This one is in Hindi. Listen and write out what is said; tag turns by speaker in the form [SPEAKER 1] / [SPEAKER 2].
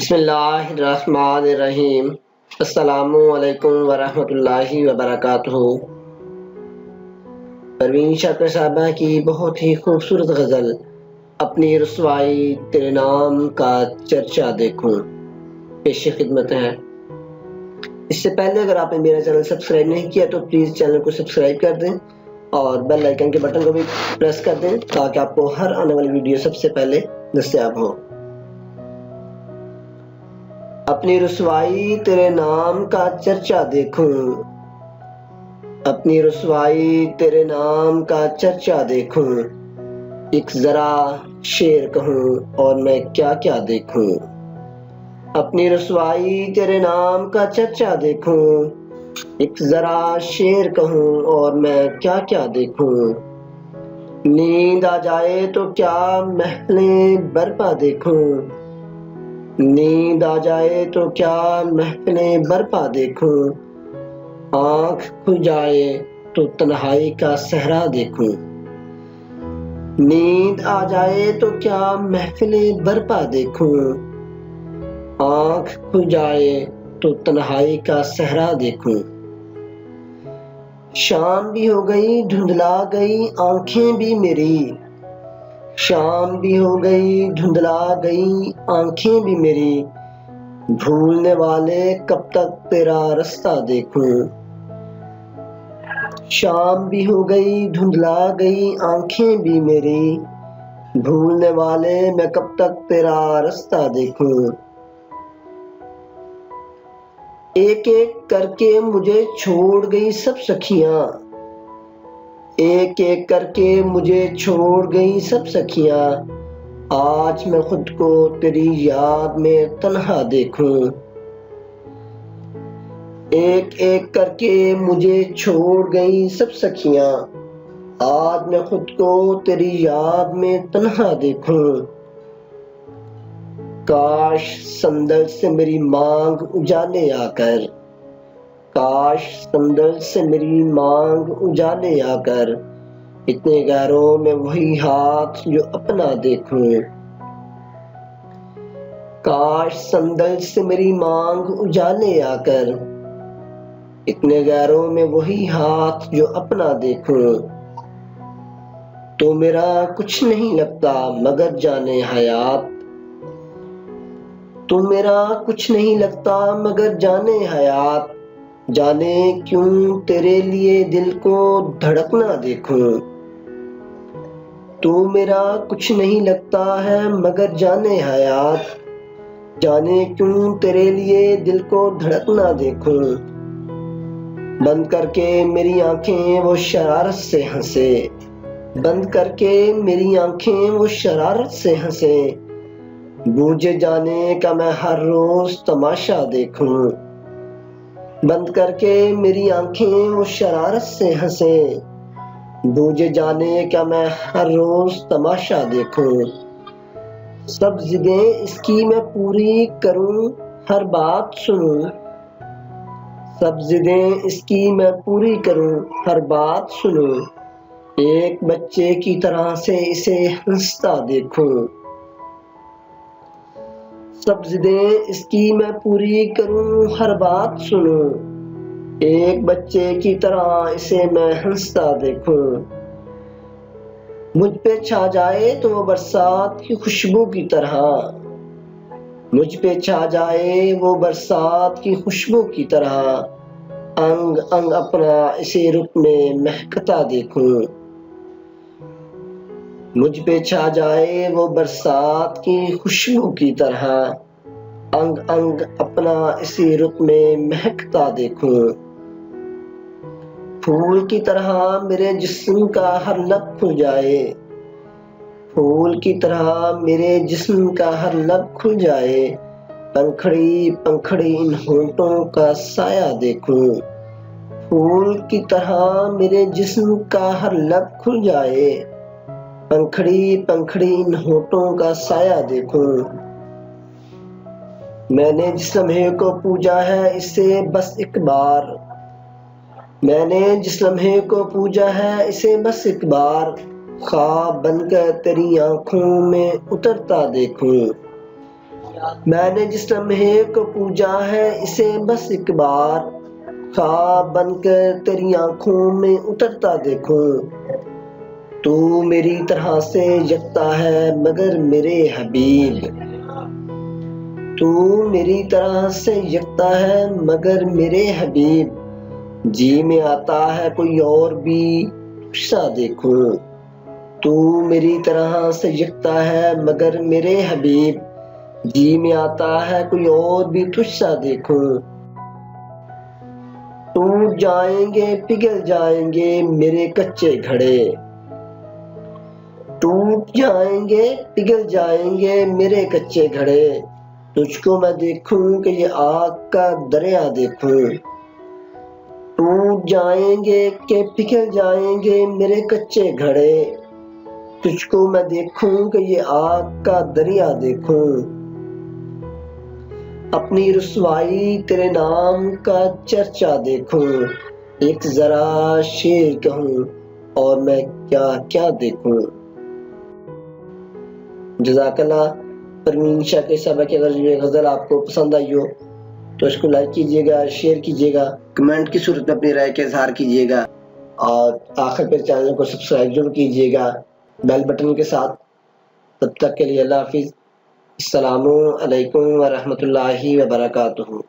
[SPEAKER 1] बिस्मिल्लाहिर्रहमानिर्रहीम। अस्सलामुअलैकुम वरहमतुल्लाहि वबरकातुहू। परवीन शाकर साहबा की बहुत ही खूबसूरत गज़ल अपनी रुसवाई तेरे नाम का चर्चा देखूं पेश खिदमत है। इससे पहले अगर आपने मेरा चैनल सब्सक्राइब नहीं किया तो प्लीज़ चैनल को सब्सक्राइब कर दें और बेल आइकन के बटन को भी प्रेस कर दें ताकि आपको हर आने वाली वीडियो सबसे पहले दस्तयाब हो। अपनी रुसवाई तेरे नाम का चर्चा देखूं, अपनी रुसवाई तेरे नाम का चर्चा देखूं, एक जरा शेर कहूं और मैं क्या क्या देखूं। अपनी रुसवाई तेरे नाम का चर्चा देखूं, एक जरा शेर कहूं और मैं क्या क्या देखूं। नींद आ जाए तो क्या महफिलें बरपा देखूं, नींद आ जाए तो क्या महफिलें बरपा देखूं। आँख खुल जाए तो तन्हाई का सहरा देखूं, नींद आ जाए तो क्या महफिलें बरपा देखूं। आँख खुल जाए तो तन्हाई का सहरा देखूं। शाम भी हो गई धुंधला गई आंखें भी मेरी, शाम भी हो गई धुंधला गई आंखें भी मेरी। भूलने वाले कब तक तेरा रास्ता देखूं। शाम भी हो गई धुंधला गई आंखें भी मेरी, भूलने वाले मैं कब तक तेरा रास्ता देखूं। एक एक करके मुझे छोड़ गई सब सखियां, एक एक करके मुझे छोड़ गई सब सखियां। आज मैं खुद को तेरी याद में तन्हा देखूं। एक एक करके मुझे छोड़ गई सब सखियां, आज मैं खुद को तेरी याद में तन्हा देखूं। काश संदल से मेरी मांग उजाले आकर, काश संदल से मेरी मांग उजाले आकर, इतने गैरों में वही हाथ जो अपना देखूं। काश संदल से मेरी मांग उजाले आकर, इतने गैरों में वही हाथ जो अपना देखूं। तो मेरा कुछ नहीं लगता मगर जाने हयात, तो मेरा कुछ नहीं लगता मगर जाने हयात। जाने क्यों तेरे लिए दिल को धड़कना देखूं। तो मेरा कुछ नहीं लगता है मगर जाने हयात, जाने क्यों तेरे लिए दिल को धड़कना देखूं। बंद करके मेरी आंखें वो शरारत से हंसे, बंद करके मेरी आंखें वो शरारत से हंसे। बूझे जाने का मैं हर रोज तमाशा देखूं। बंद करके मेरी आंखें वो शरारत से हंसे, बूझे जाने का मैं हर रोज तमाशा देखूं। सब जिदें इसकी मैं पूरी करूं हर बात सुनूं, सब जिदें इसकी मैं पूरी करूं हर बात सुनूं। एक बच्चे की तरह से इसे हंसता देखूं। सब जिदें इसकी मैं पूरी करूं हर बात सुनूं, एक बच्चे की तरह इसे मैं हंसता देखूं। मुझ पे छा जाए तो वो बरसात की खुशबू की तरह, मुझ पे छा जाए वो बरसात की खुशबू की तरह। अंग अंग अपना इसे रुत में महकता देखूं। मुझ पे छा जाए वो बरसात की खुशबू की तरह, अंग अंग अपना इसी रुत में महकता देखूं। फूल की तरह मेरे जिस्म का हर लब खुल जाए, फूल की तरह मेरे जिस्म का हर लब खुल जाए। पंखड़ी पंखड़ी इन होंठों का साया देखूं। फूल की तरह मेरे जिस्म का हर लब खुल जाए, पंखड़ी पंखड़ी इन होंठों का साया देखूं। मैंने जिस लम्हे को पूजा है इसे बस एक बार, मैंने जिस लम्हे को पूजा है इसे बस एक बार। ख्वाब बनकर तेरी आंखों में उतरता देखूं। मैंने जिस लम्हे को पूजा है इसे बस एक बार ख्वाब बनकर तेरी आंखों में उतरता देखूं। तू मेरी तरह से यकता है मगर मेरे हबीब, तू मेरी तरह से यकता है मगर मेरे हबीब। जी में आता है कोई और भी सा देखूं। तू मेरी तरह से यकता है मगर मेरे हबीब, जी में आता है कोई और भी तुझसा देखूं। टूट जाएंगे पिघल जाएंगे मेरे कच्चे घड़े, टूट जाएंगे पिघल जाएंगे मेरे कच्चे घड़े। तुझको मैं देखूं कि ये आग का दरिया देखूं। टूट जाएंगे कि पिघल जाएंगे मेरे कच्चे घड़े। तुझको मैं देखूं कि ये आग का दरिया देखूं। अपनी रुसवाई तेरे नाम का चर्चा देखूं। एक जरा शेर कहूं और मैं क्या क्या देखूं। जज़ाकल्लाह। परवीन शाह के सबक की अगर ये गज़ल आपको पसंद आई हो तो इसको लाइक कीजिएगा, शेयर कीजिएगा, कमेंट की सूरत में अपनी राय का इजहार कीजिएगा और आखिर पर चैनल को सब्सक्राइब जरूर कीजिएगा बेल बटन के साथ। तब तक के लिए अल्लाह हाफिज़। अस्सलामु अलैकुम व रहमतुल्लाहि व बरकातुहू।